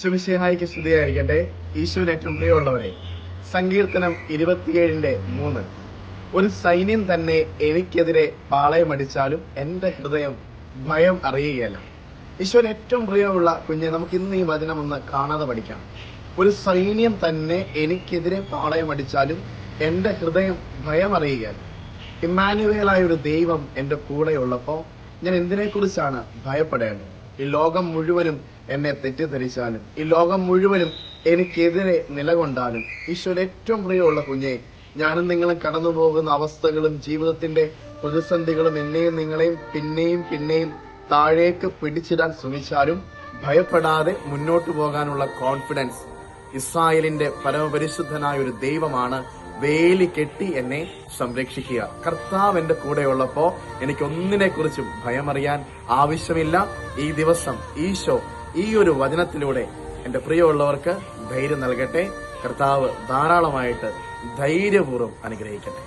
ശുഭിശേഹായിക്ക് സ്തുതിയായിരിക്കട്ടെ. ഈശോയുടെ ഏറ്റവും പ്രിയമുള്ളവരെ, സങ്കീർത്തനം 27:3, ഒരു സൈന്യം തന്നെ എനിക്കെതിരെ പാളയമടിച്ചാലും എന്റെ ഹൃദയം ഭയം അറിയുകയല്ല. ഈശോയുടെ ഏറ്റവും പ്രിയമുള്ള കുഞ്ഞെ, നമുക്ക് ഇന്ന് ഈ വചനം ഒന്ന് കാണാതെ പഠിക്കാം. ഒരു സൈന്യം തന്നെ എനിക്കെതിരെ പാളയമടിച്ചാലും എന്റെ ഹൃദയം ഭയം അറിയുകയല്ല. ഇമ്മാനുവേലായ ഒരു ദൈവം എന്റെ കൂടെ ഉള്ളപ്പോ ഞാൻ എന്തിനെക്കുറിച്ചാണ് ഭയപ്പെടേണ്ടത്? ഈ ലോകം മുഴുവനും എന്നെ തെറ്റിദ്ധരിച്ചാലും, ഈ ലോകം മുഴുവനും എനിക്കെതിരെ നിലകൊണ്ടാലും, ഈശോയുടെ ഏറ്റവും പ്രിയമുള്ള കുഞ്ഞെ, ഞാനും നിങ്ങളും കടന്നു പോകുന്ന അവസ്ഥകളും ജീവിതത്തിന്റെ പ്രതിസന്ധികളും എന്നെയും നിങ്ങളെയും പിന്നെയും താഴേക്ക് പിടിച്ചിടാൻ ശ്രമിച്ചാലും ഭയപ്പെടാതെ മുന്നോട്ട് പോകാനുള്ള കോൺഫിഡൻസ് ഇസ്രായേലിന്റെ പരമപരിശുദ്ധനായ ഒരു ദൈവമാണ് വേലി കെട്ടി എന്നെ സംരക്ഷിക്കുക. കർത്താവ് എന്റെ കൂടെയുള്ളപ്പോ എനിക്ക് ഒന്നിനെ കുറിച്ചും ഭയമറിയാൻ ആവശ്യമില്ല. ഈ ദിവസം ഈശോ ഈ ഒരു വചനത്തിലൂടെ എന്റെ പ്രിയമുള്ളവർക്ക് ധൈര്യം നൽകട്ടെ. കർത്താവ് ധാരാളമായിട്ട് ധൈര്യപൂർവ്വം അനുഗ്രഹിക്കട്ടെ.